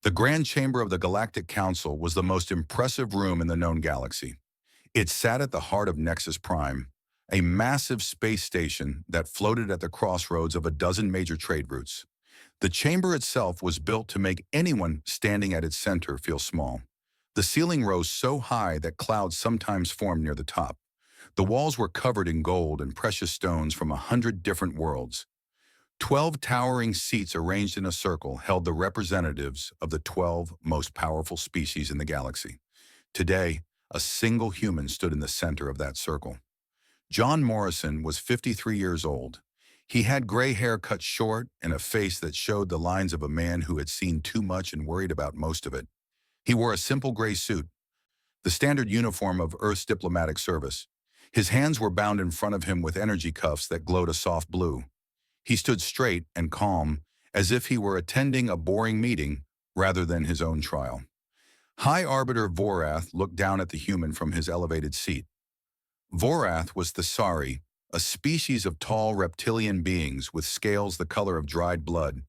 The Grand Chamber of the Galactic Council was the most impressive room in the known galaxy. It sat at the heart of Nexus Prime, a massive space station that floated at the crossroads of a dozen major trade routes. The chamber itself was built to make anyone standing at its center feel small. The ceiling rose so high that clouds sometimes formed near the top. The walls were covered in gold and precious stones from 100 different worlds. 12 towering seats arranged in a circle held the representatives of the 12 most powerful species in the galaxy. Today, a single human stood in the center of that circle. John Morrison was 53 years old. He had gray hair cut short and a face that showed the lines of a man who had seen too much and worried about most of it. He wore a simple gray suit, the standard uniform of Earth's diplomatic service. His hands were bound in front of him with energy cuffs that glowed a soft blue. He stood straight and calm, as if he were attending a boring meeting rather than his own trial. High Arbiter Vorath looked down at the human from his elevated seat. Vorath was Thesari, a species of tall reptilian beings with scales the color of dried blood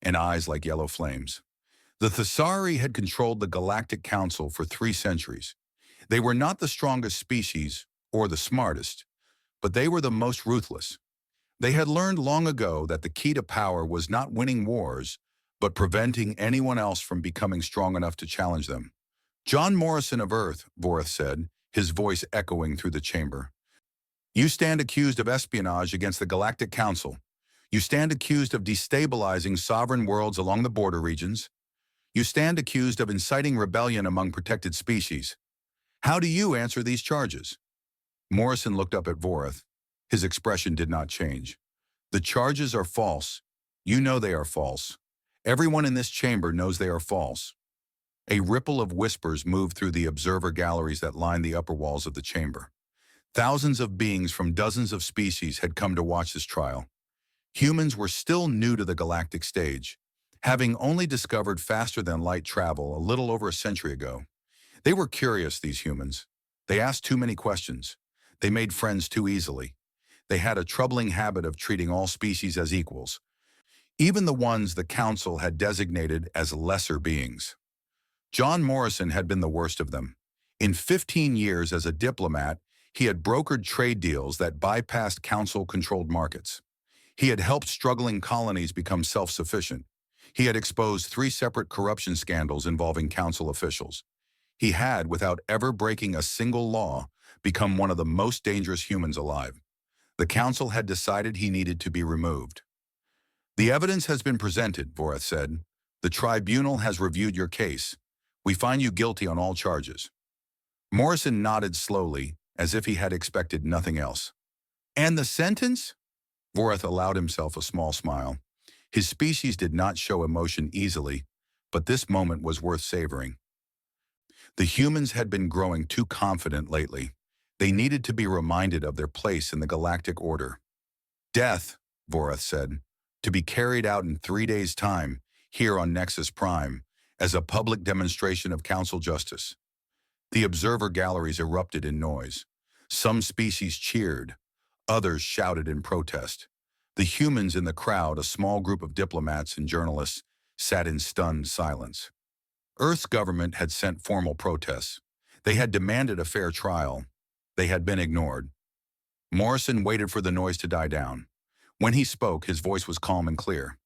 and eyes like yellow flames. The Thesari had controlled the Galactic Council for 3 centuries. They were not the strongest species or the smartest, but they were the most ruthless. They had learned long ago that the key to power was not winning wars, but preventing anyone else from becoming strong enough to challenge them. John Morrison of Earth, Vorath said, his voice echoing through the chamber. You stand accused of espionage against the Galactic Council. You stand accused of destabilizing sovereign worlds along the border regions. You stand accused of inciting rebellion among protected species. How do you answer these charges? Morrison looked up at Vorath. His expression did not change. The charges are false. You know they are false. Everyone in this chamber knows they are false. A ripple of whispers moved through the observer galleries that lined the upper walls of the chamber. Thousands of beings from dozens of species had come to watch this trial. Humans were still new to the galactic stage, having only discovered faster-than-light travel a little over a century ago. They were curious, these humans. They asked too many questions. They made friends too easily. They had a troubling habit of treating all species as equals, even the ones the Council had designated as lesser beings. John Morrison had been the worst of them. In 15 years as a diplomat, he had brokered trade deals that bypassed Council-controlled markets. He had helped struggling colonies become self-sufficient. He had exposed 3 separate corruption scandals involving Council officials. He had, without ever breaking a single law, become one of the most dangerous humans alive. The Council had decided he needed to be removed. The evidence has been presented, Vorath said. The tribunal has reviewed your case. We find you guilty on all charges. Morrison nodded slowly, as if he had expected nothing else. And the sentence? Vorath allowed himself a small smile. His species did not show emotion easily, but this moment was worth savoring. The humans had been growing too confident lately. They needed to be reminded of their place in the galactic order. Death, Vorath said, to be carried out in 3 days' time, here on Nexus Prime, as a public demonstration of Council justice. The observer galleries erupted in noise. Some species cheered. Others shouted in protest. The humans in the crowd, a small group of diplomats and journalists, sat in stunned silence. Earth's government had sent formal protests. They had demanded a fair trial. They had been ignored. Morrison waited for the noise to die down. When he spoke, his voice was calm and clear.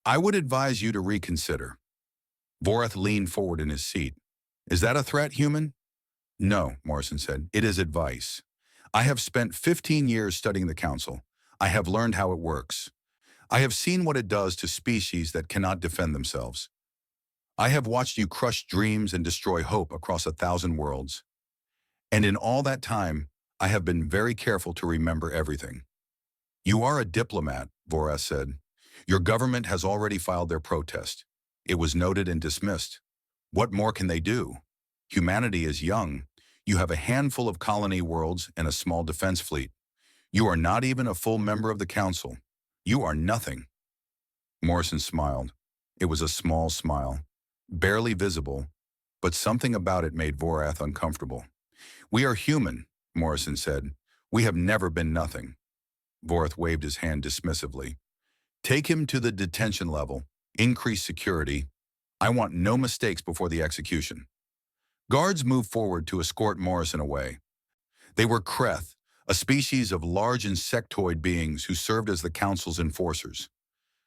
I would advise you to reconsider. Vorath leaned forward in his seat. Is that a threat, human? No, Morrison said. It is advice. I have spent 15 years studying the Council. I have learned how it works. I have seen what it does to species that cannot defend themselves. I have watched you crush dreams and destroy hope across 1,000 worlds. And in all that time, I have been very careful to remember everything. You are a diplomat, Vorath said. Your government has already filed their protest. It was noted and dismissed. What more can they do? Humanity is young. You have a handful of colony worlds and a small defense fleet. You are not even a full member of the Council. You are nothing. Morrison smiled. It was a small smile, barely visible, but something about it made Vorath uncomfortable. We are human, Morrison said. We have never been nothing. Vorath waved his hand dismissively. Take him to the detention level, increase security. I want no mistakes before the execution." Guards moved forward to escort Morrison away. They were Kreth, a species of large insectoid beings who served as the Council's enforcers.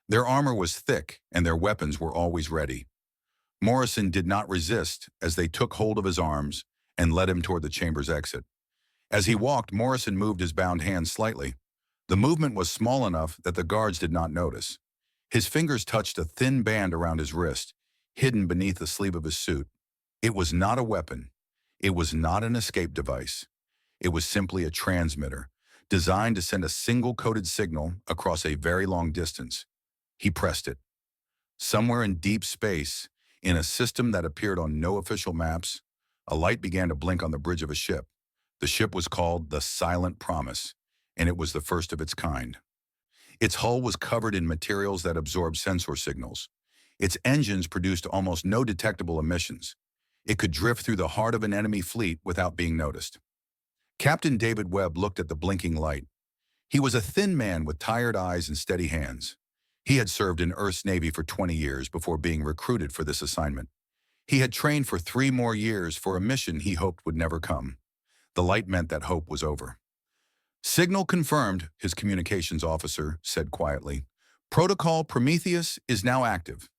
Their armor was thick, and their weapons were always ready. Morrison did not resist as they took hold of his arms and led him toward the chamber's exit. As he walked, Morrison moved his bound hand slightly. The movement was small enough that the guards did not notice. His fingers touched a thin band around his wrist, hidden beneath the sleeve of his suit. It was not a weapon. It was not an escape device. It was simply a transmitter, designed to send a single coded signal across a very long distance. He pressed it. Somewhere in deep space, in a system that appeared on no official maps, a light began to blink on the bridge of a ship. The ship was called the Silent Promise, and it was the first of its kind. Its hull was covered in materials that absorbed sensor signals. Its engines produced almost no detectable emissions. It could drift through the heart of an enemy fleet without being noticed. Captain David Webb looked at the blinking light. He was a thin man with tired eyes and steady hands. He had served in Earth's Navy for 20 years before being recruited for this assignment. He had trained for 3 more years for a mission he hoped would never come. The light meant that hope was over. "Signal confirmed," his communications officer said quietly. "Protocol Prometheus is now active."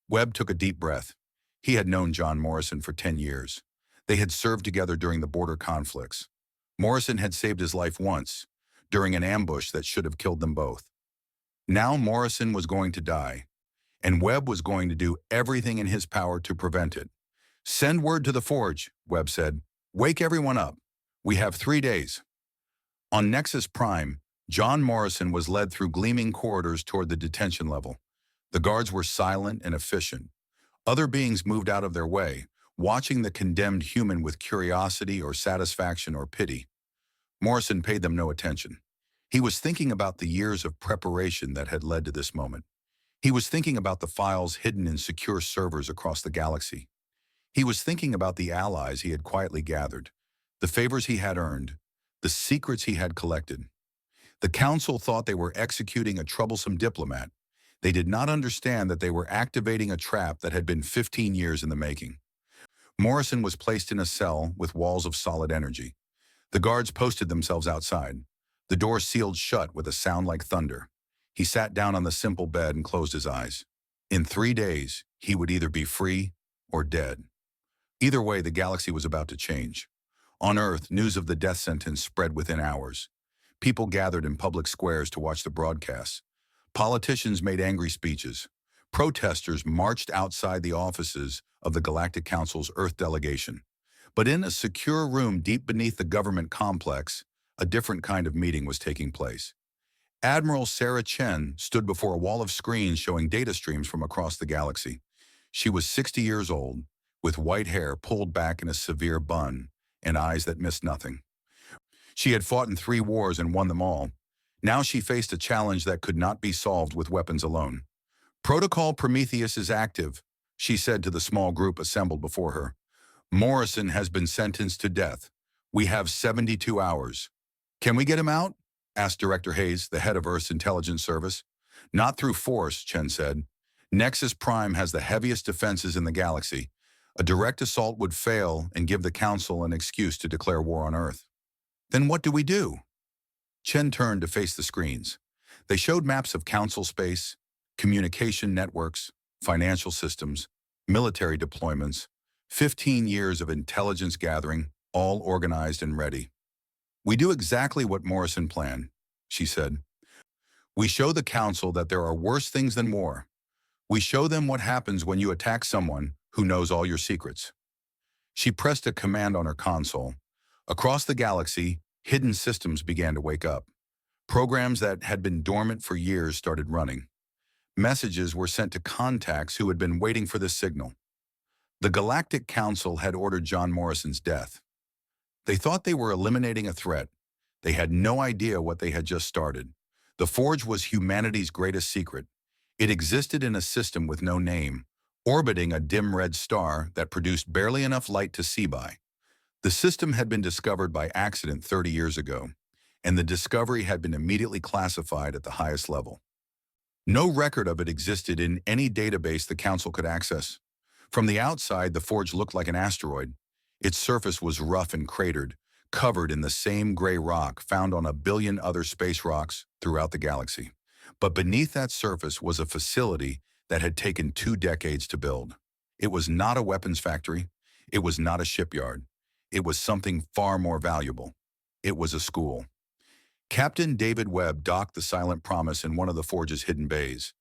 Webb took a deep breath. He had known John Morrison for 10 years. They had served together during the border conflicts. Morrison had saved his life once, during an ambush that should have killed them both. Now Morrison was going to die, and Webb was going to do everything in his power to prevent it. "Send word to the Forge," Webb said. "Wake everyone up. We have 3 days." On Nexus Prime, John Morrison was led through gleaming corridors toward the detention level. The guards were silent and efficient. Other beings moved out of their way, watching the condemned human with curiosity or satisfaction or pity. Morrison paid them no attention. He was thinking about the years of preparation that had led to this moment. He was thinking about the files hidden in secure servers across the galaxy. He was thinking about the allies he had quietly gathered, the favors he had earned, the secrets he had collected. The Council thought they were executing a troublesome diplomat. They did not understand that they were activating a trap that had been 15 years in the making. Morrison was placed in a cell with walls of solid energy. The guards posted themselves outside. The door sealed shut with a sound like thunder. He sat down on the simple bed and closed his eyes. In 3 days, he would either be free or dead. Either way, the galaxy was about to change. On Earth, news of the death sentence spread within hours. People gathered in public squares to watch the broadcasts. Politicians made angry speeches. Protesters marched outside the offices of the Galactic Council's Earth delegation. But in a secure room deep beneath the government complex, a different kind of meeting was taking place. Admiral Chen stood before a wall of screens showing data streams from across the galaxy. She was 60 years old, with white hair pulled back in a severe bun and eyes that missed nothing. She had fought in 3 wars and won them all. Now she faced a challenge that could not be solved with weapons alone. "Protocol Prometheus is active," she said to the small group assembled before her. "Morrison has been sentenced to death. We have 72 hours. "Can we get him out?" asked Director Hayes, the head of Earth's intelligence service. "Not through force," Chen said. "Nexus Prime has the heaviest defenses in the galaxy. A direct assault would fail and give the Council an excuse to declare war on Earth." "Then what do we do?" Chen turned to face the screens. They showed maps of Council space, communication networks, financial systems, military deployments, 15 years of intelligence gathering, all organized and ready. "We do exactly what Morrison planned," she said. "We show the Council that there are worse things than war. We show them what happens when you attack someone who knows all your secrets." She pressed a command on her console. Across the galaxy, hidden systems began to wake up. Programs that had been dormant for years started running. Messages were sent to contacts who had been waiting for this signal. The Galactic Council had ordered John Morrison's death. They thought they were eliminating a threat. They had no idea what they had just started. The Forge was humanity's greatest secret. It existed in a system with no name, orbiting a dim red star that produced barely enough light to see by. The system had been discovered by accident 30 years ago, and the discovery had been immediately classified at the highest level. No record of it existed in any database the Council could access. From the outside, the forge looked like an asteroid. Its surface was rough and cratered, covered in the same gray rock found on a billion other space rocks throughout the galaxy. But beneath that surface was a facility that had taken 2 decades to build. It was not a weapons factory. It was not a shipyard. It was something far more valuable. It was a school. Captain David Webb docked the Silent Promise in one of the forge's hidden bays.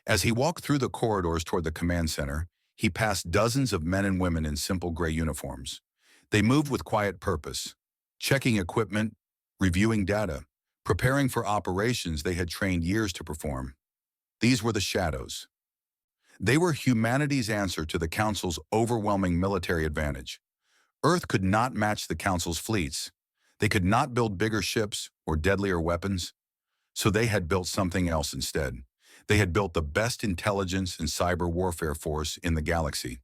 As he walked through the corridors toward the command center, he passed dozens of men and women in simple gray uniforms. They moved with quiet purpose, checking equipment, reviewing data, preparing for operations they had trained years to perform. These were the Shadows. They were humanity's answer to the Council's overwhelming military advantage. Earth could not match the Council's fleets. They could not build bigger ships or deadlier weapons, so they had built something else instead. They had built the best intelligence and cyber warfare force in the galaxy.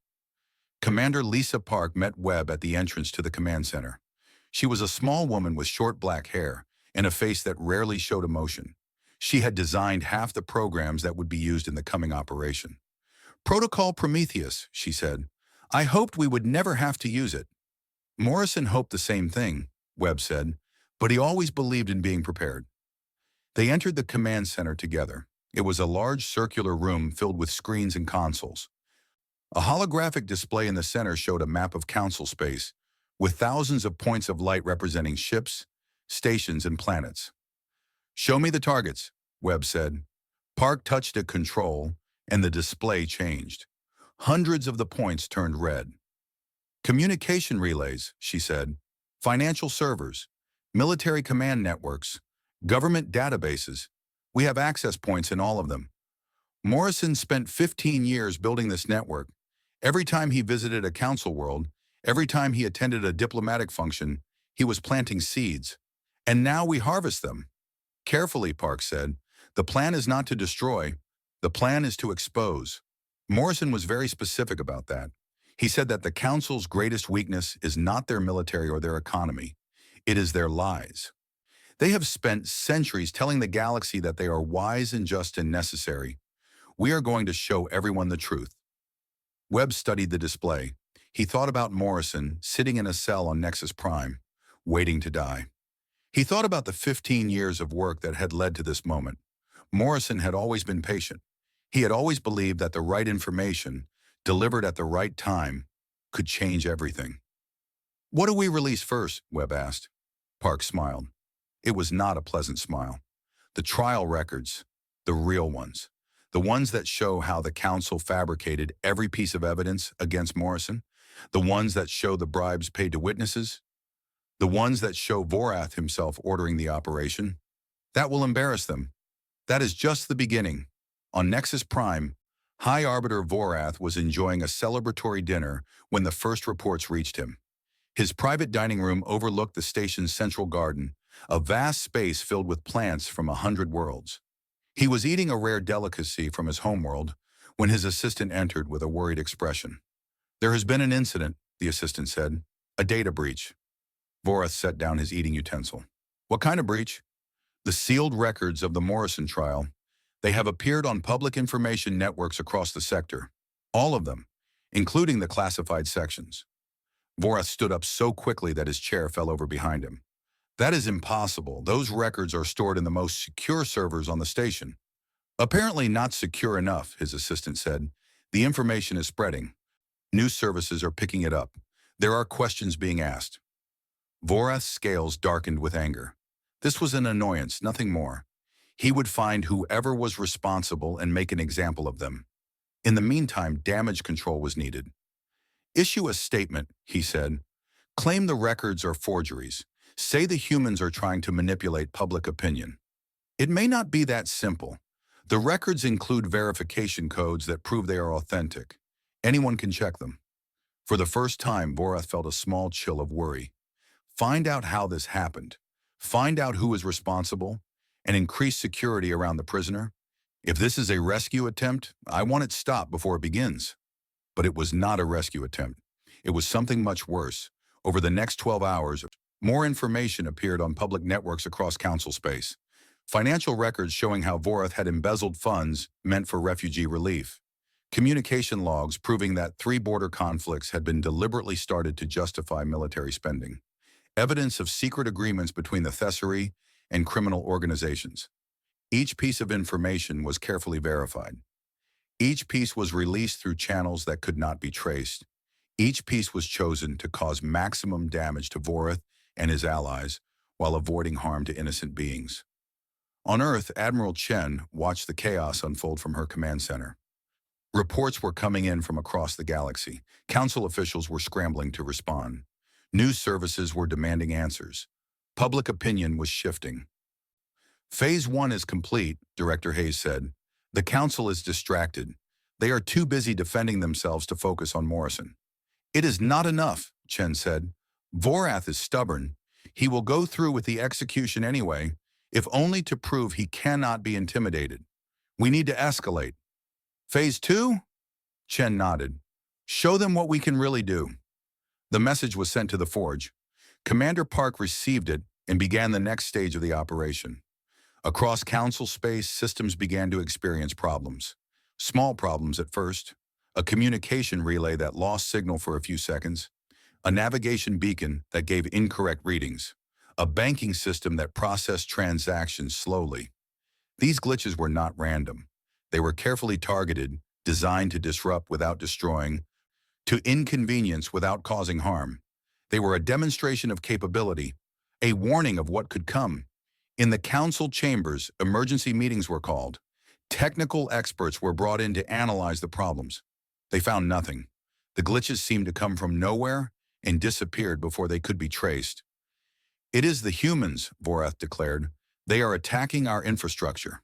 Commander Lisa Park met Webb at the entrance to the command center. She was a small woman with short black hair and a face that rarely showed emotion. She had designed half the programs that would be used in the coming operation. "Protocol Prometheus," she said. "I hoped we would never have to use it." Morrison hoped the same thing, Webb said, but he always believed in being prepared. They entered the command center together. It was a large circular room filled with screens and consoles. A holographic display in the center showed a map of Council space, with thousands of points of light representing ships, stations, and planets. "Show me the targets," Webb said. Park touched a control, and the display changed. Hundreds of the points turned red. "Communication relays," she said. "Financial servers, military command networks, government databases. We have access points in all of them." Morrison spent 15 years building this network. Every time he visited a council world, every time he attended a diplomatic function, he was planting seeds. "And now we harvest them." "Carefully," Park said. "The plan is not to destroy. The plan is to expose." Morrison was very specific about that. He said that the Council's greatest weakness is not their military or their economy. It is their lies. They have spent centuries telling the galaxy that they are wise and just and necessary. We are going to show everyone the truth. Webb studied the display. He thought about Morrison sitting in a cell on Nexus Prime, waiting to die. He thought about the 15 years of work that had led to this moment. Morrison had always been patient. He had always believed that the right information, delivered at the right time, could change everything. "What do we release first?" Webb asked. Park smiled. It was not a pleasant smile. "The trial records, the real ones. The ones that show how the Council fabricated every piece of evidence against Morrison. The ones that show the bribes paid to witnesses. The ones that show Vorath himself ordering the operation. That will embarrass them. That is just the beginning." On Nexus Prime, High Arbiter Vorath was enjoying a celebratory dinner when the first reports reached him. His private dining room overlooked the station's central garden, a vast space filled with plants from 100 worlds. He was eating a rare delicacy from his homeworld when his assistant entered with a worried expression. "There has been an incident," the assistant said. "A data breach." Vorath set down his eating utensil. "What kind of breach?" "The sealed records of the Morrison trial. They have appeared on public information networks across the sector. All of them, including the classified sections." Vorath stood up so quickly that his chair fell over behind him. "That is impossible. Those records are stored in the most secure servers on the station." "Apparently not secure enough," his assistant said. "The information is spreading. News services are picking it up. There are questions being asked." Vorath's scales darkened with anger. This was an annoyance, nothing more. He would find whoever was responsible and make an example of them. In the meantime, damage control was needed. "Issue a statement," he said. "Claim the records are forgeries. Say the humans are trying to manipulate public opinion. It may not be that simple. The records include verification codes that prove they are authentic. Anyone can check them." For the first time, Vorath felt a small chill of worry. Find out how this happened. Find out who is responsible, and increase security around the prisoner. If this is a rescue attempt, I want it stopped before it begins. But it was not a rescue attempt. It was something much worse. Over the next 12 hours, more information appeared on public networks across Council space. Financial records showing how Vorath had embezzled funds meant for refugee relief. Communication logs proving that 3 border conflicts had been deliberately started to justify military spending. Evidence of secret agreements between the Thessaly and criminal organizations. Each piece of information was carefully verified. Each piece was released through channels that could not be traced. Each piece was chosen to cause maximum damage to Vorath and his allies while avoiding harm to innocent beings. On Earth, Admiral Chen watched the chaos unfold from her command center. Reports were coming in from across the galaxy. Council officials were scrambling to respond. News services were demanding answers. Public opinion was shifting. Phase 1 is complete, Director Hayes said. The Council is distracted. They are too busy defending themselves to focus on Morrison. It is not enough, Chen said. Vorath is stubborn. He will go through with the execution anyway, if only to prove he cannot be intimidated. We need to escalate. Phase 2? Chen nodded. Show them what we can really do. The message was sent to the Forge. Commander Park received it and began the next stage of the operation. Across Council space, systems began to experience problems. Small problems at first. A communication relay that lost signal for a few seconds. A navigation beacon that gave incorrect readings. A banking system that processed transactions slowly. These glitches were not random. They were carefully targeted, designed to disrupt without destroying, to inconvenience without causing harm. They were a demonstration of capability, a warning of what could come. In the Council chambers, emergency meetings were called. Technical experts were brought in to analyze the problems. They found nothing. The glitches seemed to come from nowhere and disappeared before they could be traced. It is the humans, Vorath declared. They are attacking our infrastructure.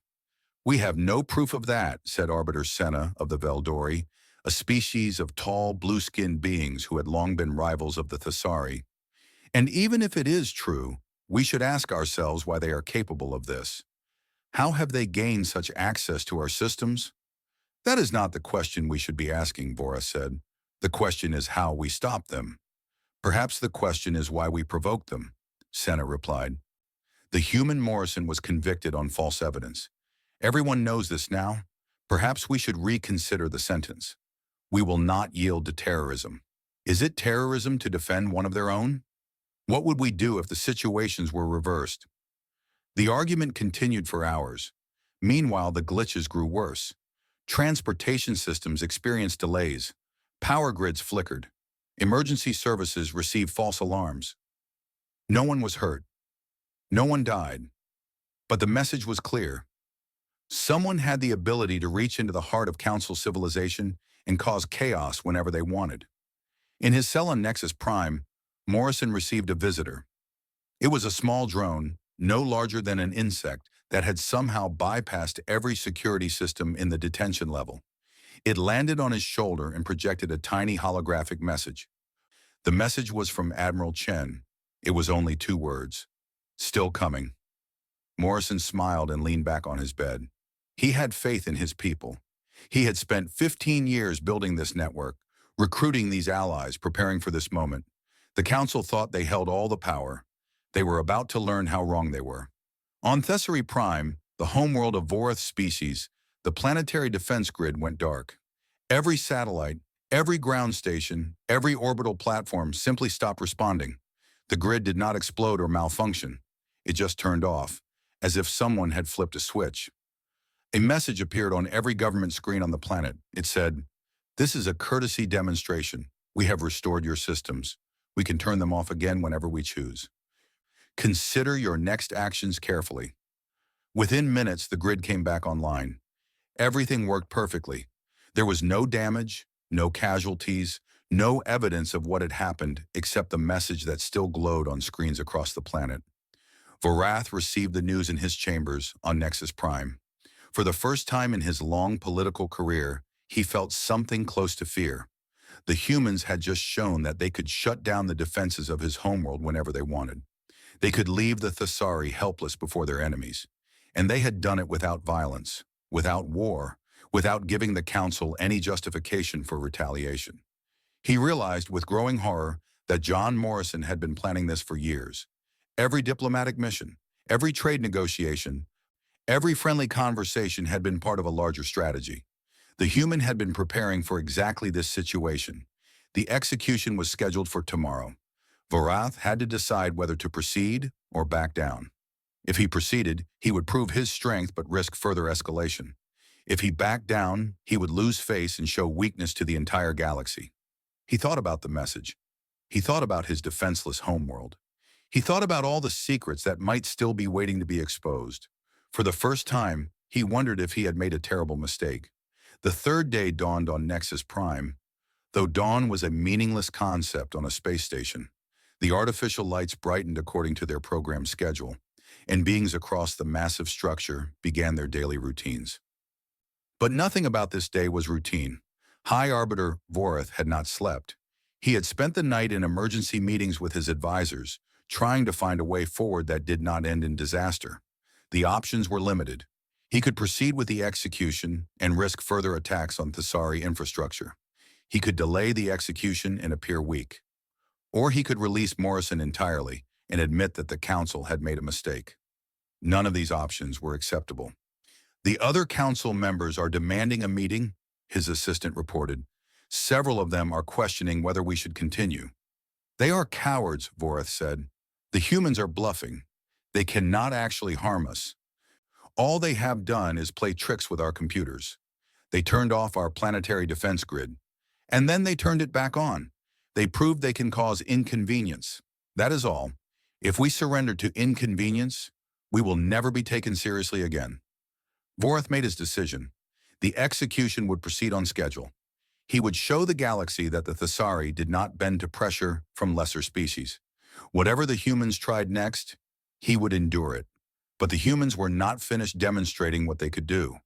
We have no proof of that, said Arbiter Senna of the Veldori, a species of tall, blue-skinned beings who had long been rivals of the Thessari. And even if it is true, we should ask ourselves why they are capable of this. How have they gained such access to our systems? That is not the question we should be asking, Vorath said. The question is how we stop them. Perhaps the question is why we provoke them, Senna replied. The human Morrison was convicted on false evidence. Everyone knows this now. Perhaps we should reconsider the sentence. We will not yield to terrorism. Is it terrorism to defend one of their own? What would we do if the situations were reversed? The argument continued for hours. Meanwhile, the glitches grew worse. Transportation systems experienced delays. Power grids flickered. Emergency services received false alarms. No one was hurt. No one died. But the message was clear. Someone had the ability to reach into the heart of Council civilization and cause chaos whenever they wanted. In his cell on Nexus Prime, Morrison received a visitor. It was a small drone, no larger than an insect, that had somehow bypassed every security system in the detention level. It landed on his shoulder and projected a tiny holographic message. The message was from Admiral Chen. It was only 2 words. Still coming. Morrison smiled and leaned back on his bed. He had faith in his people. He had spent 15 years building this network, recruiting these allies, preparing for this moment. The Council thought they held all the power. They were about to learn how wrong they were. On Thessaly Prime, the homeworld of Vorath's species, the planetary defense grid went dark. Every satellite, every ground station, every orbital platform simply stopped responding. The grid did not explode or malfunction. It just turned off, as if someone had flipped a switch. A message appeared on every government screen on the planet. It said, "This is a courtesy demonstration. We have restored your systems. We can turn them off again whenever we choose. Consider your next actions carefully." Within minutes, the grid came back online. Everything worked perfectly. There was no damage, no casualties, no evidence of what had happened except the message that still glowed on screens across the planet. Vorath received the news in his chambers on Nexus Prime. For the first time in his long political career, he felt something close to fear. The humans had just shown that they could shut down the defenses of his homeworld whenever they wanted. They could leave the Thessari helpless before their enemies. And they had done it without violence, without war, without giving the Council any justification for retaliation. He realized with growing horror that John Morrison had been planning this for years. Every diplomatic mission, every trade negotiation, every friendly conversation had been part of a larger strategy. The human had been preparing for exactly this situation. The execution was scheduled for tomorrow. Vorath had to decide whether to proceed or back down. If he proceeded, he would prove his strength but risk further escalation. If he backed down, he would lose face and show weakness to the entire galaxy. He thought about the message. He thought about his defenseless homeworld. He thought about all the secrets that might still be waiting to be exposed. For the first time, he wondered if he had made a terrible mistake. The third day dawned on Nexus Prime. Though dawn was a meaningless concept on a space station, the artificial lights brightened according to their programmed schedule, and beings across the massive structure began their daily routines. But nothing about this day was routine. High Arbiter Vorath had not slept. He had spent the night in emergency meetings with his advisors, trying to find a way forward that did not end in disaster. The options were limited. He could proceed with the execution and risk further attacks on Thesari infrastructure. He could delay the execution and appear weak. Or he could release Morrison entirely and admit that the Council had made a mistake. None of these options were acceptable. The other Council members are demanding a meeting, his assistant reported. Several of them are questioning whether we should continue. They are cowards, Vorath said. The humans are bluffing. They cannot actually harm us. All they have done is play tricks with our computers. They turned off our planetary defense grid, and then they turned it back on. They proved they can cause inconvenience. That is all. If we surrender to inconvenience, we will never be taken seriously again. Vorath made his decision. The execution would proceed on schedule. He would show the galaxy that the Thesari did not bend to pressure from lesser species. Whatever the humans tried next, he would endure it. But the humans were not finished demonstrating what they could do.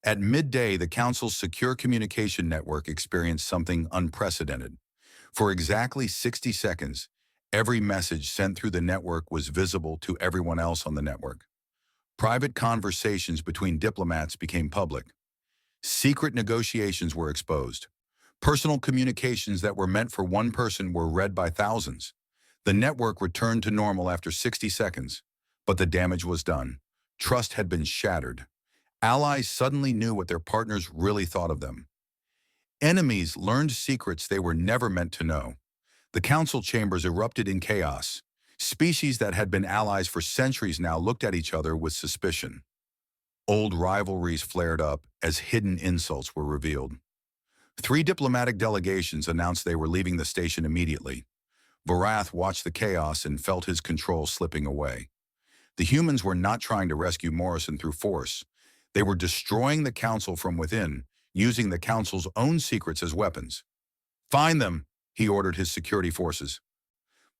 At midday, the Council's secure communication network experienced something unprecedented. For exactly 60 seconds, every message sent through the network was visible to everyone else on the network. Private conversations between diplomats became public. Secret negotiations were exposed. Personal communications that were meant for one person were read by thousands. The network returned to normal after 60 seconds, but the damage was done. Trust had been shattered. Allies suddenly knew what their partners really thought of them. Enemies learned secrets they were never meant to know. The Council chambers erupted in chaos. Species that had been allies for centuries now looked at each other with suspicion. Old rivalries flared up as hidden insults were revealed. 3 diplomatic delegations announced they were leaving the station immediately. Vorath watched the chaos and felt his control slipping away. The humans were not trying to rescue Morrison through force. They were destroying the Council from within, using the Council's own secrets as weapons. "Find them," he ordered his security forces.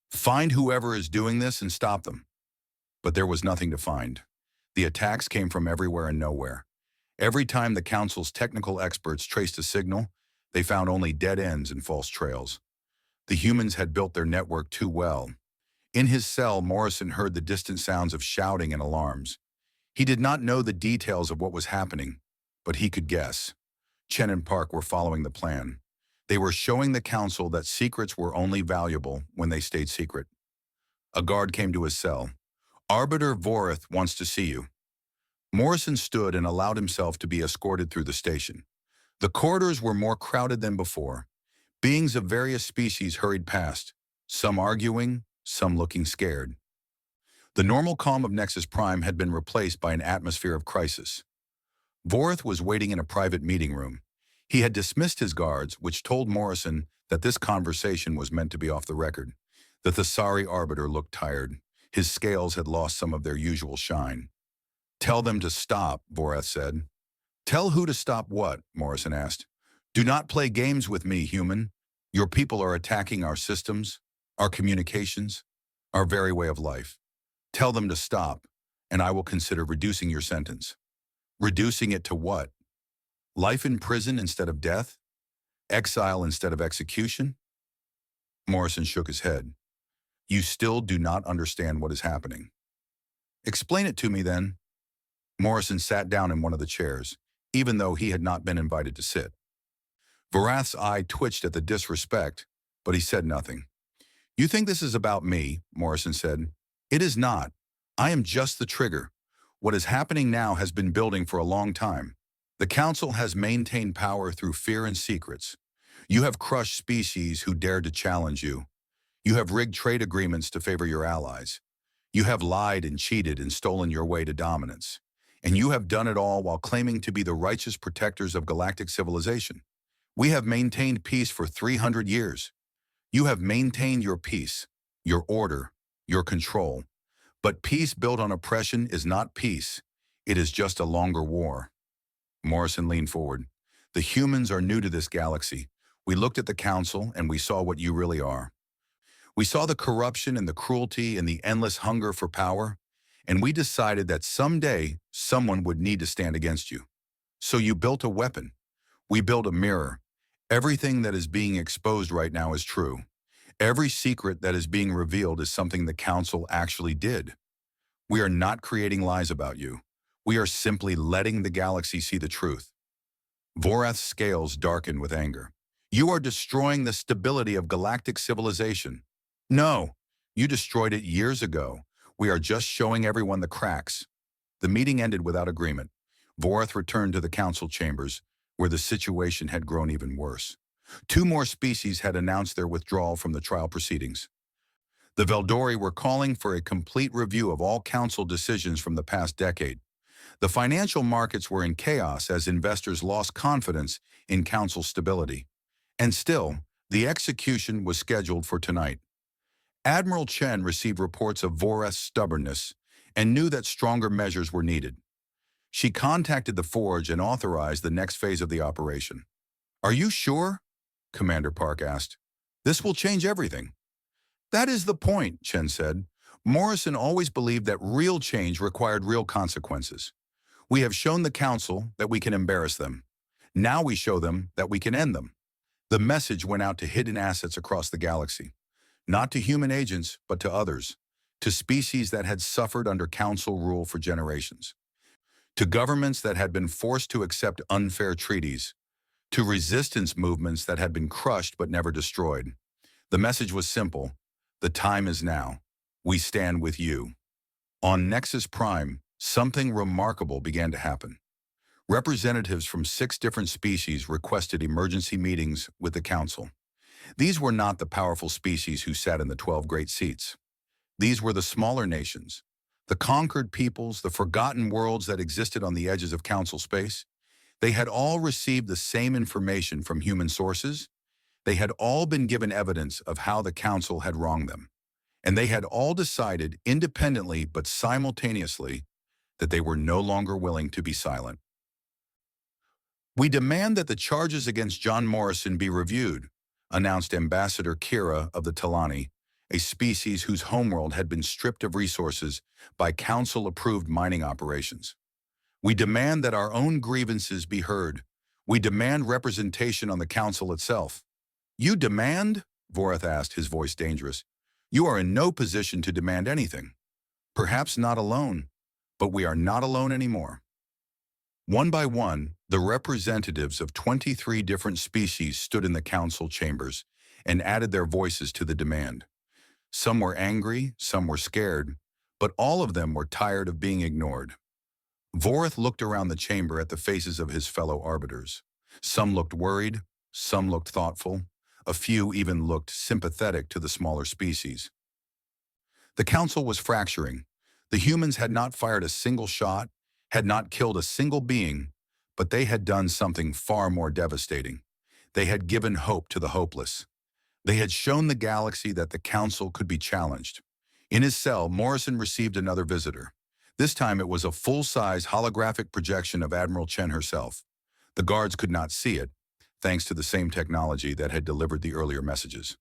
"Find whoever is doing this and stop them." But there was nothing to find. The attacks came from everywhere and nowhere. Every time the Council's technical experts traced a signal, they found only dead ends and false trails. The humans had built their network too well. In his cell, Morrison heard the distant sounds of shouting and alarms. He did not know the details of what was happening, but he could guess. Chen and Park were following the plan. They were showing the Council that secrets were only valuable when they stayed secret. A guard came to his cell. "Arbiter Vorath wants to see you." Morrison stood and allowed himself to be escorted through the station. The corridors were more crowded than before. Beings of various species hurried past, some arguing, some looking scared. The normal calm of Nexus Prime had been replaced by an atmosphere of crisis. Vorath was waiting in a private meeting room. He had dismissed his guards, which told Morrison that this conversation was meant to be off the record. The Thesari Arbiter looked tired. His scales had lost some of their usual shine. "Tell them to stop," Vorath said. "Tell who to stop what?" Morrison asked. "Do not play games with me, human. Your people are attacking our systems, our communications, our very way of life. Tell them to stop, and I will consider reducing your sentence." "Reducing it to what? Life in prison instead of death? Exile instead of execution?" Morrison shook his head. "You still do not understand what is happening." "Explain it to me, then." Morrison sat down in one of the chairs, even though he had not been invited to sit. Vorath's eye twitched at the disrespect, but he said nothing. "You think this is about me," Morrison said. "It is not. I am just the trigger. What is happening now has been building for a long time. The Council has maintained power through fear and secrets. You have crushed species who dared to challenge you. You have rigged trade agreements to favor your allies. You have lied and cheated and stolen your way to dominance. And you have done it all while claiming to be the righteous protectors of galactic civilization. We have maintained peace for 300 years. You have maintained your peace, your order, your control. But peace built on oppression is not peace. It is just a longer war. Morrison leaned forward. The humans are new to this galaxy. We looked at the Council and we saw what you really are. We saw the corruption and the cruelty and the endless hunger for power, and we decided that someday someone would need to stand against you. So you built a weapon. We built a mirror. Everything that is being exposed right now is true. Every secret that is being revealed is something the Council actually did. We are not creating lies about you. We are simply letting the galaxy see the truth. Vorath's scales darkened with anger. You are destroying the stability of galactic civilization. No, you destroyed it years ago. We are just showing everyone the cracks. The meeting ended without agreement. Vorath returned to the Council chambers, where the situation had grown even worse. 2 more species had announced their withdrawal from the trial proceedings. The Veldori were calling for a complete review of all Council decisions from the past decade. The financial markets were in chaos as investors lost confidence in Council stability. And still, the execution was scheduled for tonight. Admiral Chen received reports of Vorath's stubbornness and knew that stronger measures were needed. She contacted the Forge and authorized the next phase of the operation. "Are you sure?" Commander Park asked. "This will change everything." "That is the point," Chen said. "Morrison always believed that real change required real consequences. We have shown the Council that we can embarrass them. Now we show them that we can end them." The message went out to hidden assets across the galaxy. Not to human agents, but to others. To species that had suffered under Council rule for generations. To governments that had been forced to accept unfair treaties. To resistance movements that had been crushed but never destroyed. The message was simple. The time is now. We stand with you. On Nexus Prime, something remarkable began to happen. Representatives from 6 different species requested emergency meetings with the Council. These were not the powerful species who sat in the 12 great seats. These were the smaller nations, the conquered peoples, the forgotten worlds that existed on the edges of Council space. They had all received the same information from human sources. They had all been given evidence of how the Council had wronged them. And they had all decided independently but simultaneously that they were no longer willing to be silent. "We demand that the charges against John Morrison be reviewed," announced Ambassador Kira of the Talani, a species whose homeworld had been stripped of resources by Council-approved mining operations. "We demand that our own grievances be heard. We demand representation on the Council itself." "You demand?" Vorath asked, his voice dangerous. "You are in no position to demand anything. Perhaps not alone, but we are not alone anymore." One by one, the representatives of 23 different species stood in the Council chambers and added their voices to the demand. Some were angry, some were scared, but all of them were tired of being ignored. Vorath looked around the chamber at the faces of his fellow arbiters. Some looked worried, some looked thoughtful, a few even looked sympathetic to the smaller species. The Council was fracturing. The humans had not fired a single shot, had not killed a single being, but they had done something far more devastating. They had given hope to the hopeless. They had shown the galaxy that the Council could be challenged. In his cell, Morrison received another visitor. This time it was a full-size holographic projection of Admiral Chen herself. The guards could not see it, thanks to the same technology that had delivered the earlier messages.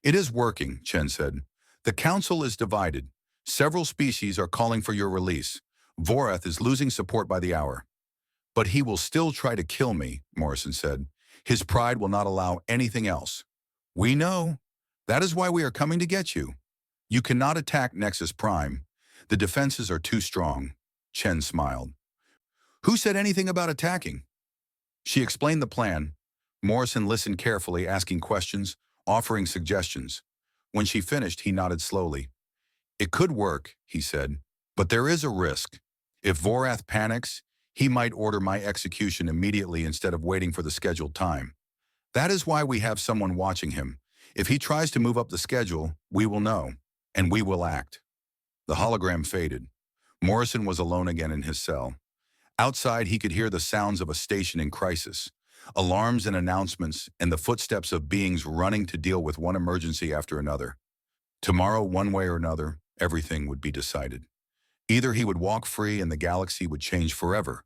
"It is working," Chen said. "The Council is divided. Several species are calling for your release. Vorath is losing support by the hour." "But he will still try to kill me," Morrison said. "His pride will not allow anything else." "We know. That is why we are coming to get you. You cannot attack Nexus Prime. The defenses are too strong." Chen smiled. "Who said anything about attacking?" She explained the plan. Morrison listened carefully, asking questions, offering suggestions. When she finished, he nodded slowly. "It could work," he said, "but there is a risk. If Vorath panics, He might order my execution immediately instead of waiting for the scheduled time. That is why we have someone watching him. If he tries to move up the schedule, we will know, and we will act." The hologram faded. Morrison was alone again in his cell. Outside, he could hear the sounds of a station in crisis, alarms and announcements, and the footsteps of beings running to deal with one emergency after another. Tomorrow, one way or another, everything would be decided. Either he would walk free and the galaxy would change forever,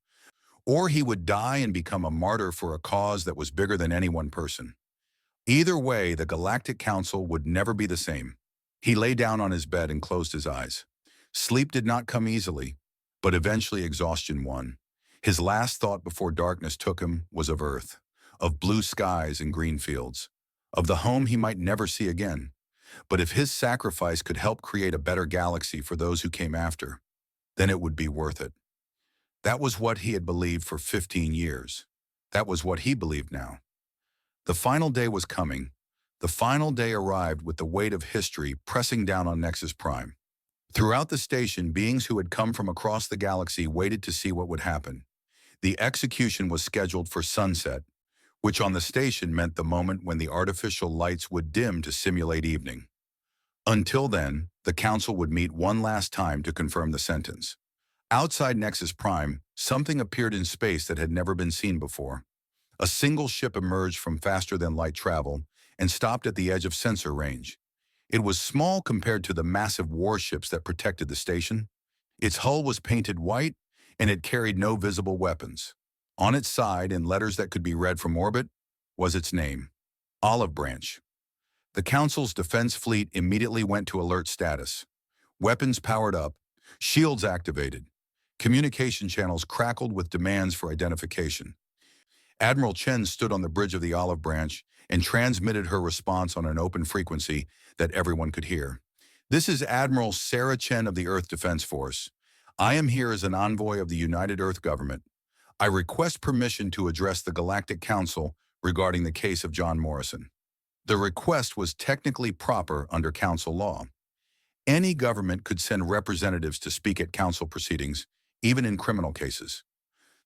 or he would die and become a martyr for a cause that was bigger than any one person. Either way, the Galactic Council would never be the same. He lay down on his bed and closed his eyes. Sleep did not come easily, but eventually exhaustion won. His last thought before darkness took him was of Earth, of blue skies and green fields, of the home he might never see again. But if his sacrifice could help create a better galaxy for those who came after, then it would be worth it. That was what he had believed for 15 years. That was what he believed now. The final day was coming. The final day arrived with the weight of history pressing down on Nexus Prime. Throughout the station, beings who had come from across the galaxy waited to see what would happen. The execution was scheduled for sunset, which on the station meant the moment when the artificial lights would dim to simulate evening. Until then, the Council would meet one last time to confirm the sentence. Outside Nexus Prime, something appeared in space that had never been seen before. A single ship emerged from faster-than-light travel and stopped at the edge of sensor range. It was small compared to the massive warships that protected the station. Its hull was painted white, and it carried no visible weapons. On its side, in letters that could be read from orbit, was its name, Olive Branch. The Council's defense fleet immediately went to alert status. Weapons powered up, shields activated. Communication channels crackled with demands for identification. Admiral Chen stood on the bridge of the Olive Branch and transmitted her response on an open frequency that everyone could hear. "This is Admiral Sarah Chen of the Earth Defense Force. I am here as an envoy of the United Earth Government. I request permission to address the Galactic Council regarding the case of John Morrison." The request was technically proper under Council law. Any government could send representatives to speak at Council proceedings, even in criminal cases.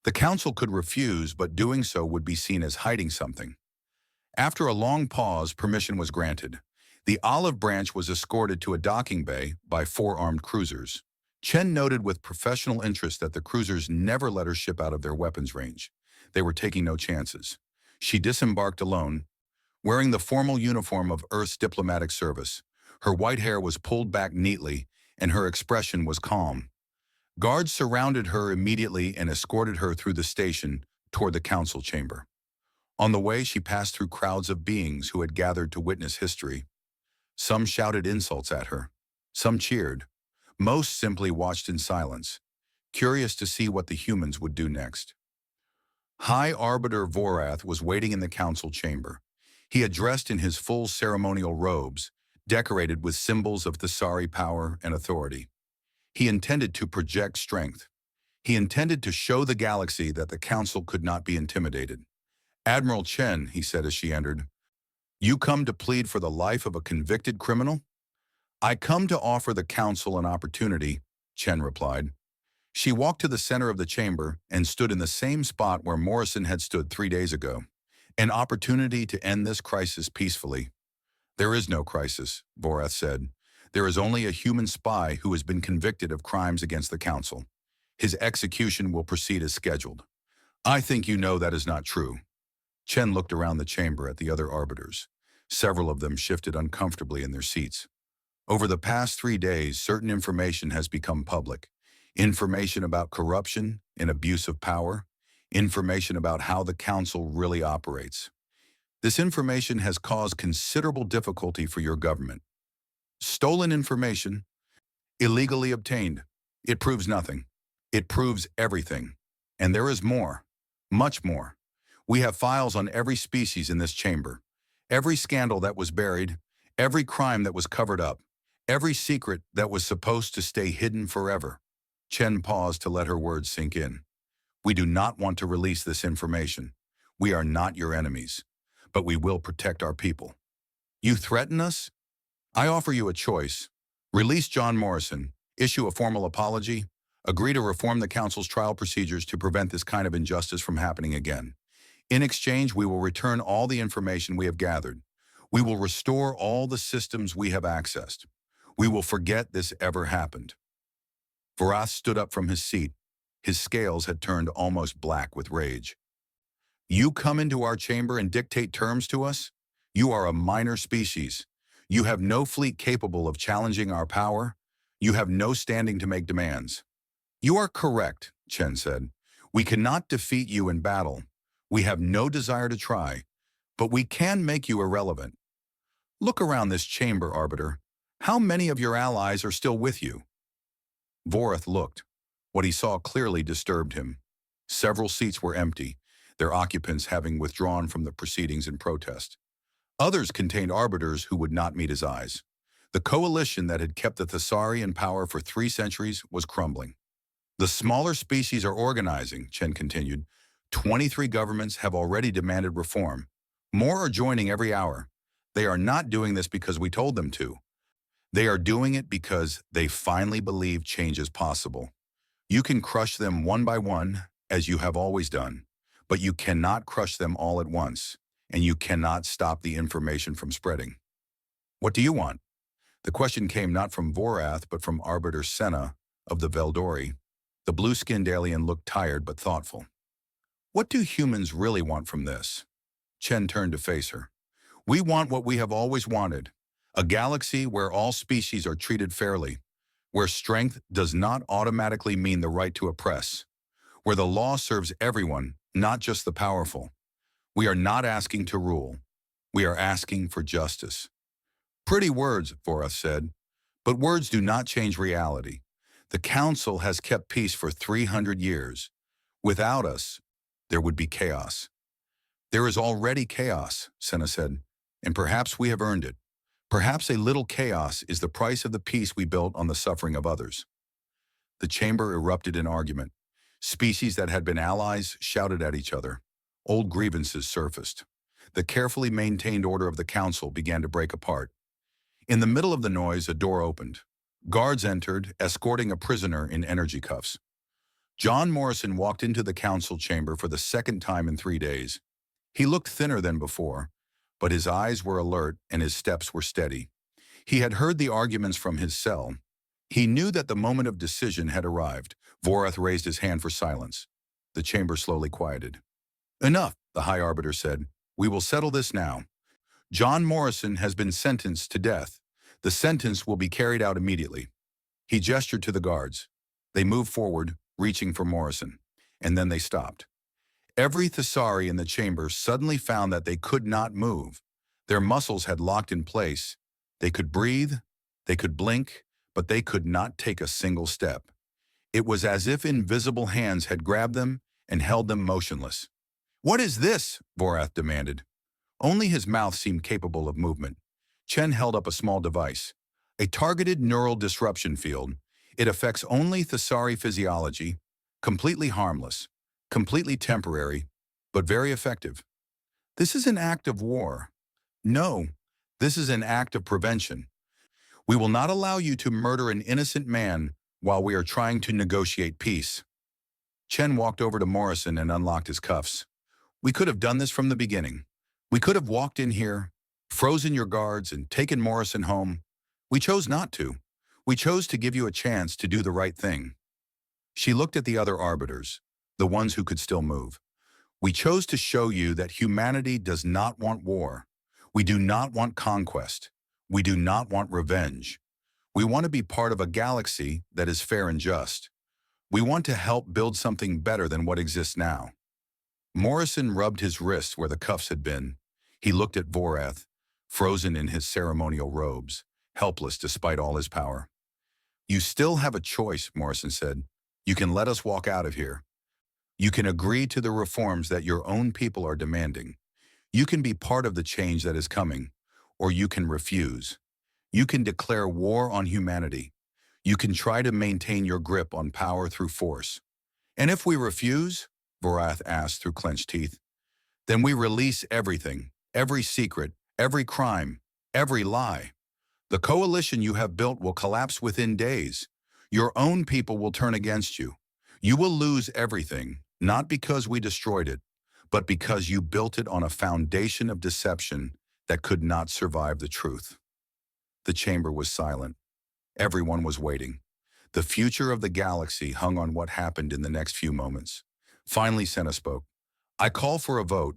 The Council could refuse, but doing so would be seen as hiding something. After a long pause, permission was granted. The Olive Branch was escorted to a docking bay by 4 armed cruisers. Chen noted with professional interest that the cruisers never let her ship out of their weapons range. They were taking no chances. She disembarked alone, wearing the formal uniform of Earth's diplomatic service. Her white hair was pulled back neatly, and her expression was calm. Guards surrounded her immediately and escorted her through the station toward the Council chamber. On the way, she passed through crowds of beings who had gathered to witness history. Some shouted insults at her. Some cheered. Most simply watched in silence, curious to see what the humans would do next. High Arbiter Vorath was waiting in the Council chamber. He had dressed in his full ceremonial robes, decorated with symbols of Thessari power and authority. He intended to project strength. He intended to show the galaxy that the Council could not be intimidated. "Admiral Chen," he said as she entered, "you come to plead for the life of a convicted criminal?" "I come to offer the Council an opportunity," Chen replied. She walked to the center of the chamber and stood in the same spot where Morrison had stood 3 days ago. "An opportunity to end this crisis peacefully." "There is no crisis," Vorath said. "There is only a human spy who has been convicted of crimes against the Council. His execution will proceed as scheduled." "I think you know that is not true." Chen looked around the chamber at the other arbiters. Several of them shifted uncomfortably in their seats. "Over the past 3 days, certain information has become public. Information about corruption and abuse of power. Information about how the Council really operates. This information has caused considerable difficulty for your government. Stolen information, illegally obtained. It proves nothing. It proves everything. And there is more, much more. We have files on every species in this chamber. Every scandal that was buried, every crime that was covered up, every secret that was supposed to stay hidden forever." Chen paused to let her words sink in. "We do not want to release this information. We are not your enemies, but we will protect our people. You threaten us? I offer you a choice. Release John Morrison, issue a formal apology, Agree to reform the Council's trial procedures to prevent this kind of injustice from happening again. In exchange, we will return all the information we have gathered. We will restore all the systems we have accessed. We will forget this ever happened. Vorath stood up from his seat. His scales had turned almost black with rage. You come into our chamber and dictate terms to us? You are a minor species. You have no fleet capable of challenging our power. You have no standing to make demands. You are correct, Chen said. We cannot defeat you in battle. We have no desire to try, but we can make you irrelevant. Look around this chamber, Arbiter. How many of your allies are still with you? Vorath looked. What he saw clearly disturbed him. Several seats were empty, their occupants having withdrawn from the proceedings in protest. Others contained arbiters who would not meet his eyes. The coalition that had kept the Thessari in power for 3 centuries was crumbling. The smaller species are organizing, Chen continued. 23 governments have already demanded reform. More are joining every hour. They are not doing this because we told them to. They are doing it because they finally believe change is possible. You can crush them one by one, as you have always done, but you cannot crush them all at once, and you cannot stop the information from spreading. What do you want? The question came not from Vorath, but from Arbiter Senna of the Veldori. The blue-skinned alien looked tired but thoughtful. What do humans really want from this? Chen turned to face her. We want what we have always wanted. A galaxy where all species are treated fairly, where strength does not automatically mean the right to oppress, where the law serves everyone, not just the powerful. We are not asking to rule. We are asking for justice. Pretty words, Vorath said, but words do not change reality. The Council has kept peace for 300 years. Without us, there would be chaos. There is already chaos, Senna said, and perhaps we have earned it. Perhaps a little chaos is the price of the peace we built on the suffering of others. The chamber erupted in argument. Species that had been allies shouted at each other. Old grievances surfaced. The carefully maintained order of the Council began to break apart. In the middle of the noise, a door opened. Guards entered, escorting a prisoner in energy cuffs. John Morrison walked into the Council chamber for the second time in 3 days. He looked thinner than before, but his eyes were alert and his steps were steady. He had heard the arguments from his cell. He knew that the moment of decision had arrived. Vorath raised his hand for silence. The chamber slowly quieted. Enough, the High Arbiter said. We will settle this now. John Morrison has been sentenced to death. The sentence will be carried out immediately. He gestured to the guards. They moved forward, reaching for Morrison, and then they stopped. Every Thessari in the chamber suddenly found that they could not move. Their muscles had locked in place. They could breathe, they could blink, but they could not take a single step. It was as if invisible hands had grabbed them and held them motionless. What is this? Vorath demanded. Only his mouth seemed capable of movement. Chen held up a small device, a targeted neural disruption field. It affects only Thessari physiology, completely harmless, completely temporary, but very effective. This is an act of war. No, this is an act of prevention. We will not allow you to murder an innocent man while we are trying to negotiate peace. Chen walked over to Morrison and unlocked his cuffs. We could have done this from the beginning. We could have walked in here, frozen your guards, and taken Morrison home. We chose not to. We chose to give you a chance to do the right thing. She looked at the other arbiters, the ones who could still move. We chose to show you that humanity does not want war. We do not want conquest. We do not want revenge. We want to be part of a galaxy that is fair and just. We want to help build something better than what exists now. Morrison rubbed his wrists where the cuffs had been. He looked at Vorath, frozen in his ceremonial robes, helpless despite all his power. You still have a choice, Morrison said. You can let us walk out of here. You can agree to the reforms that your own people are demanding. You can be part of the change that is coming, or you can refuse. You can declare war on humanity. You can try to maintain your grip on power through force. And if we refuse, Vorath asked through clenched teeth, then we release everything, every secret, every crime, every lie. The coalition you have built will collapse within days. Your own people will turn against you. You will lose everything, not because we destroyed it, but because you built it on a foundation of deception that could not survive the truth." The chamber was silent. Everyone was waiting. The future of the galaxy hung on what happened in the next few moments. Finally, Senna spoke. "I call for a vote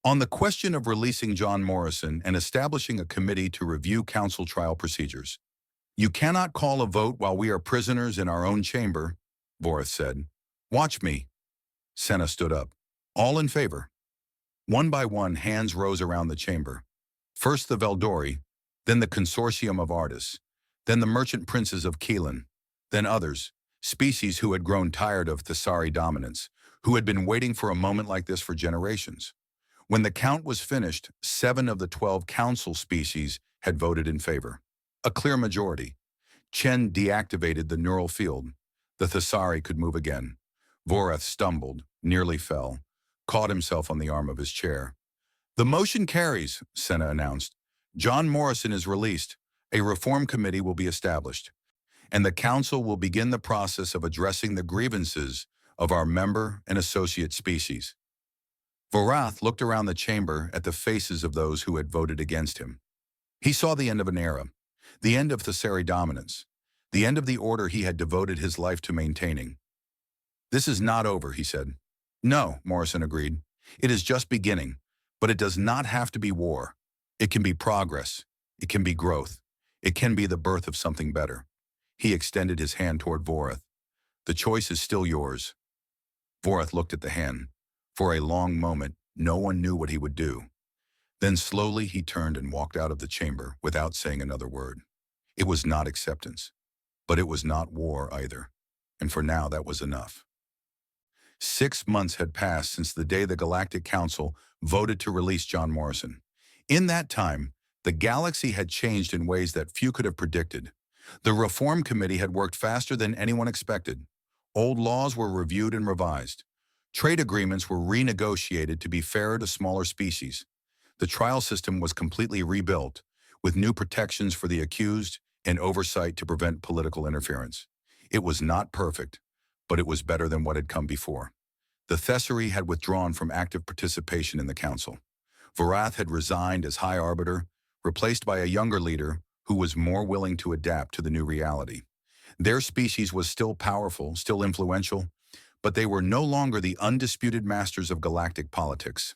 on the question of releasing John Morrison and establishing a committee to review council trial procedures." "You cannot call a vote while we are prisoners in our own chamber," Vorith said. "Watch me." Senna stood up. "All in favor?" One by one, hands rose around the chamber. First the Veldori, then the Consortium of Artists, then the merchant princes of Keelan, then others, species who had grown tired of Thessari dominance, who had been waiting for a moment like this for generations. When the count was finished, 7 of the 12 council species had voted in favor. A clear majority. Chen deactivated the neural field. The Thessari could move again. Voreth stumbled, nearly fell, caught himself on the arm of his chair. "The motion carries," Senna announced. "John Morrison is released. A reform committee will be established, and the council will begin the process of addressing the grievances of our member and associate species." Vorath looked around the chamber at the faces of those who had voted against him. He saw the end of an era, the end of Thessari dominance, the end of the order he had devoted his life to maintaining. "This is not over," he said. "No," Morrison agreed. "It is just beginning, but it does not have to be war. It can be progress. It can be growth. It can be the birth of something better." He extended his hand toward Voreth. "The choice is still yours." Voreth looked at the hand. For a long moment, no one knew what he would do. Then slowly he turned and walked out of the chamber without saying another word. It was not acceptance, but it was not war either. And for now, that was enough. 6 months had passed since the day the Galactic Council voted to release John Morrison. In that time, the galaxy had changed in ways that few could have predicted. The Reform Committee had worked faster than anyone expected. Old laws were reviewed and revised. Trade agreements were renegotiated to be fairer to smaller species. The trial system was completely rebuilt, with new protections for the accused and oversight to prevent political interference. It was not perfect, but it was better than what had come before. The Thessari had withdrawn from active participation in the council. Vorath had resigned as High Arbiter, replaced by a younger leader who was more willing to adapt to the new reality. Their species was still powerful, still influential, but they were no longer the undisputed masters of galactic politics.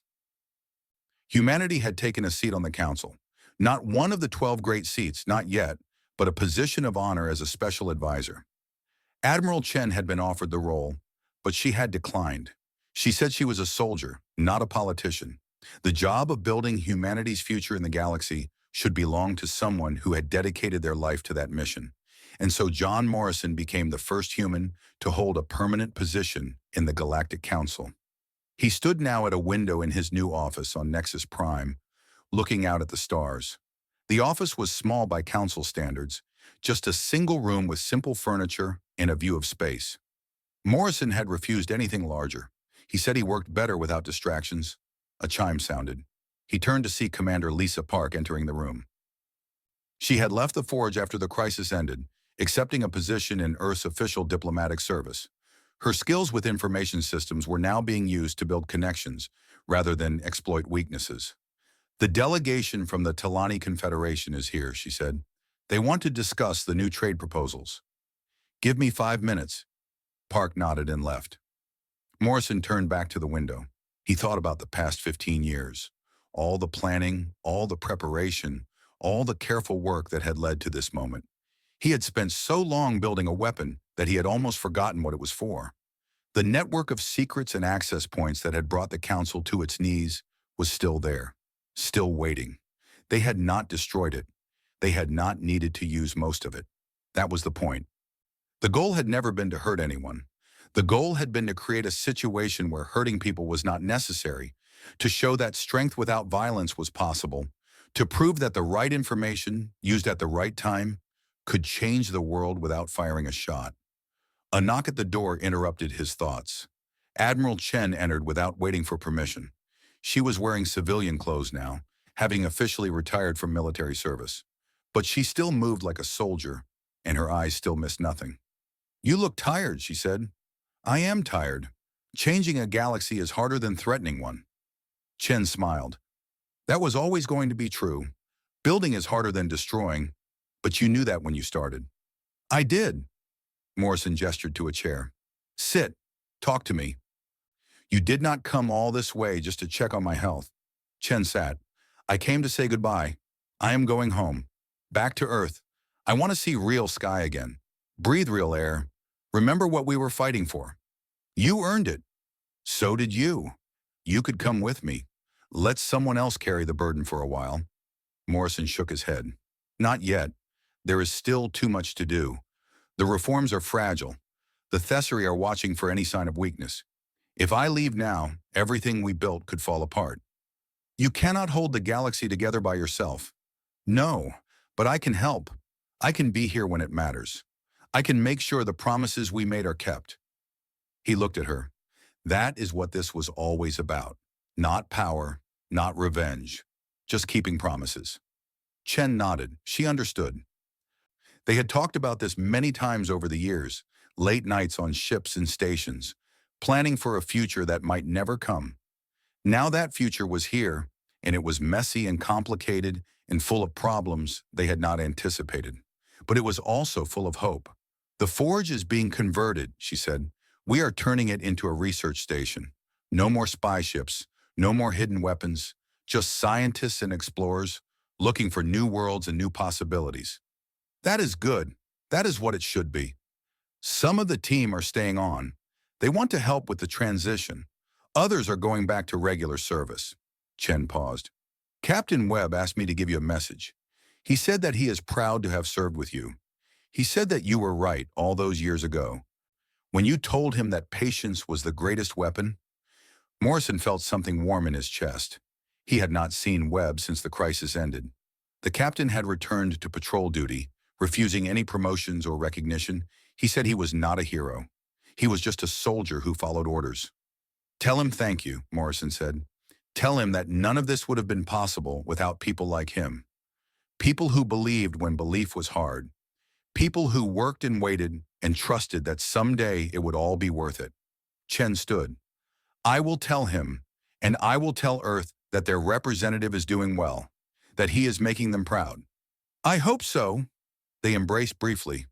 Humanity had taken a seat on the council. Not one of the 12 great seats, not yet, but a position of honor as a special advisor. Admiral Chen had been offered the role, but she had declined. She said she was a soldier, not a politician. The job of building humanity's future in the galaxy should belong to someone who had dedicated their life to that mission. And so John Morrison became the first human to hold a permanent position in the Galactic Council. He stood now at a window in his new office on Nexus Prime, looking out at the stars. The office was small by council standards, just a single room with simple furniture and a view of space. Morrison had refused anything larger. He said he worked better without distractions. A chime sounded. He turned to see Commander Lisa Park entering the room. She had left the Forge after the crisis ended, accepting a position in Earth's official diplomatic service. Her skills with information systems were now being used to build connections rather than exploit weaknesses. "The delegation from the Talani Confederation is here," she said. "They want to discuss the new trade proposals." "Give me 5 minutes." Park nodded and left. Morrison turned back to the window. He thought about the past 15 years. All the planning, all the preparation, all the careful work that had led to this moment. He had spent so long building a weapon that he had almost forgotten what it was for. The network of secrets and access points that had brought the council to its knees was still there, still waiting. They had not destroyed it. They had not needed to use most of it. That was the point. The goal had never been to hurt anyone. The goal had been to create a situation where hurting people was not necessary, to show that strength without violence was possible, to prove that the right information, used at the right time, could change the world without firing a shot. A knock at the door interrupted his thoughts. Admiral Chen entered without waiting for permission. She was wearing civilian clothes now, having officially retired from military service. But she still moved like a soldier, and her eyes still missed nothing. You look tired, she said. I am tired. Changing a galaxy is harder than threatening one. Chen smiled. That was always going to be true. Building is harder than destroying, but you knew that when you started. I did. Morrison gestured to a chair. Sit. Talk to me. You did not come all this way just to check on my health. Chen sat. I came to say goodbye. I am going home. Back to Earth. I want to see real sky again. Breathe real air. Remember what we were fighting for. You earned it. So did you. You could come with me. Let someone else carry the burden for a while. Morrison shook his head. Not yet. There is still too much to do. The reforms are fragile. The Thessari are watching for any sign of weakness. If I leave now, everything we built could fall apart. You cannot hold the galaxy together by yourself. No, but I can help. I can be here when it matters. I can make sure the promises we made are kept. He looked at her. That is what this was always about. Not power, not revenge. Just keeping promises. Chen nodded. She understood. They had talked about this many times over the years, late nights on ships and stations, planning for a future that might never come. Now that future was here, and it was messy and complicated and full of problems they had not anticipated. But it was also full of hope. The forge is being converted, she said. We are turning it into a research station. No more spy ships, no more hidden weapons, just scientists and explorers looking for new worlds and new possibilities. That is good. That is what it should be. Some of the team are staying on. They want to help with the transition. Others are going back to regular service. Chen paused. Captain Webb asked me to give you a message. He said that he is proud to have served with you. He said that you were right all those years ago. When you told him that patience was the greatest weapon, Morrison felt something warm in his chest. He had not seen Webb since the crisis ended. The captain had returned to patrol duty, refusing any promotions or recognition. He said he was not a hero. He was just a soldier who followed orders. Tell him thank you, Morrison said. Tell him that none of this would have been possible without people like him. People who believed when belief was hard. People who worked and waited and trusted that someday it would all be worth it. Chen stood. I will tell him, and I will tell Earth that their representative is doing well, that he is making them proud. I hope so. They embraced briefly,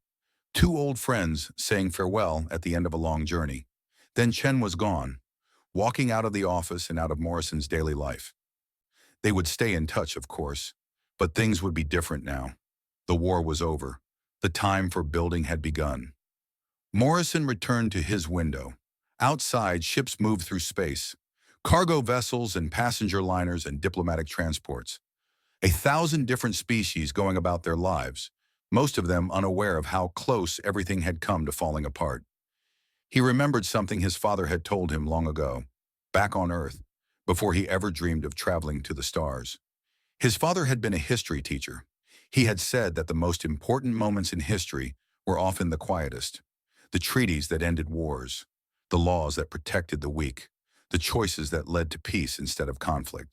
two old friends saying farewell at the end of a long journey. Then Chen was gone, walking out of the office and out of Morrison's daily life. They would stay in touch, of course, but things would be different now. The war was over. The time for building had begun. Morrison returned to his window. Outside, ships moved through space. Cargo vessels and passenger liners and diplomatic transports. 1,000 different species going about their lives, most of them unaware of how close everything had come to falling apart. He remembered something his father had told him long ago, back on Earth, before he ever dreamed of traveling to the stars. His father had been a history teacher. He had said that the most important moments in history were often the quietest. The treaties that ended wars, the laws that protected the weak, the choices that led to peace instead of conflict.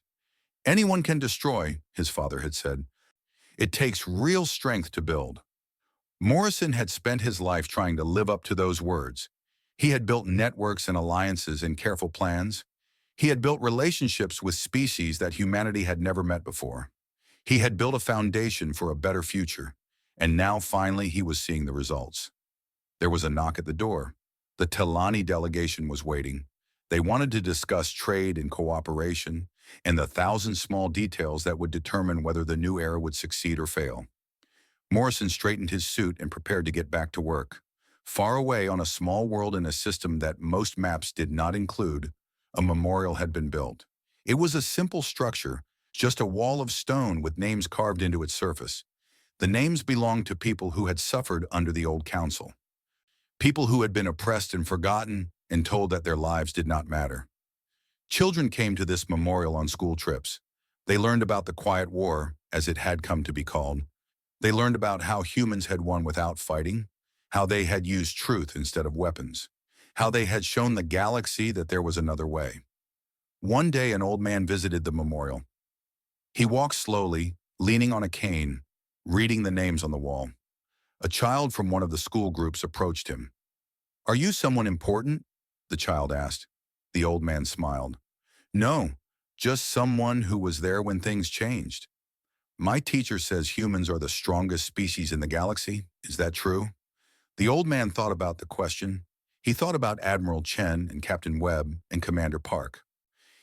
Anyone can destroy, his father had said. It takes real strength to build. Morrison had spent his life trying to live up to those words. He had built networks and alliances and careful plans. He had built relationships with species that humanity had never met before. He had built a foundation for a better future, and now finally he was seeing the results. There was a knock at the door. The Telani delegation was waiting. They wanted to discuss trade and cooperation, and the 1,000 small details that would determine whether the new era would succeed or fail. Morrison straightened his suit and prepared to get back to work. Far away on a small world in a system that most maps did not include, a memorial had been built. It was a simple structure, just a wall of stone with names carved into its surface. The names belonged to people who had suffered under the old council. People who had been oppressed and forgotten and told that their lives did not matter. Children came to this memorial on school trips. They learned about the Quiet War, as it had come to be called. They learned about how humans had won without fighting, how they had used truth instead of weapons, how they had shown the galaxy that there was another way. One day an old man visited the memorial. He walked slowly, leaning on a cane, reading the names on the wall. A child from one of the school groups approached him. Are you someone important? The child asked. The old man smiled. No, just someone who was there when things changed. My teacher says humans are the strongest species in the galaxy. Is that true? The old man thought about the question. He thought about Admiral Chen and Captain Webb and Commander Park.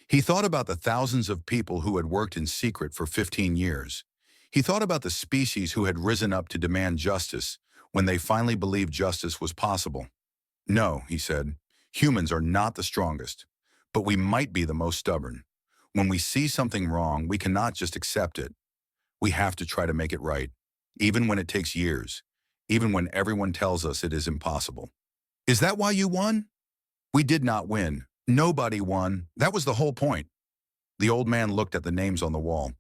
He thought about the thousands of people who had worked in secret for 15 years. He thought about the species who had risen up to demand justice when they finally believed justice was possible. No, he said, humans are not the strongest, but we might be the most stubborn. When we see something wrong, we cannot just accept it. We have to try to make it right, even when it takes years, even when everyone tells us it is impossible. Is that why you won? We did not win. Nobody won. That was the whole point. The old man looked at the names on the wall.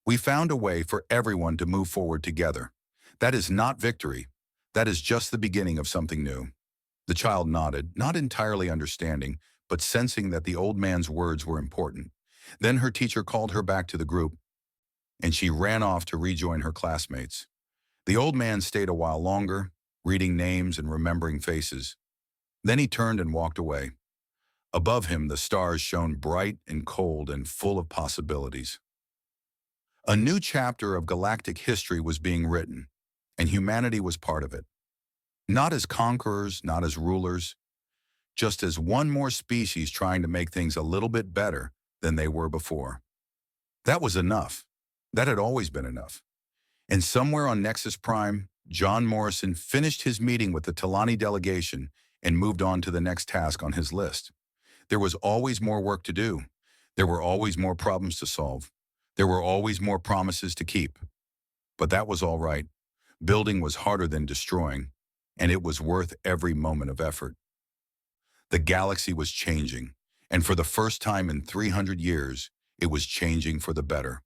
We found a way for everyone to move forward together. That is not victory. That is just the beginning of something new. The child nodded, not entirely understanding, but sensing that the old man's words were important. Then her teacher called her back to the group, and she ran off to rejoin her classmates. The old man stayed a while longer, reading names and remembering faces. Then he turned and walked away. Above him, the stars shone bright and cold and full of possibilities. A new chapter of galactic history was being written, and humanity was part of it. Not as conquerors, not as rulers, just as one more species trying to make things a little bit better than they were before. That was enough. That had always been enough. And somewhere on Nexus Prime, John Morrison finished his meeting with the Talani delegation and moved on to the next task on his list. There was always more work to do. There were always more problems to solve. There were always more promises to keep. But that was all right. Building was harder than destroying, and it was worth every moment of effort. The galaxy was changing, and for the first time in 300 years, it was changing for the better.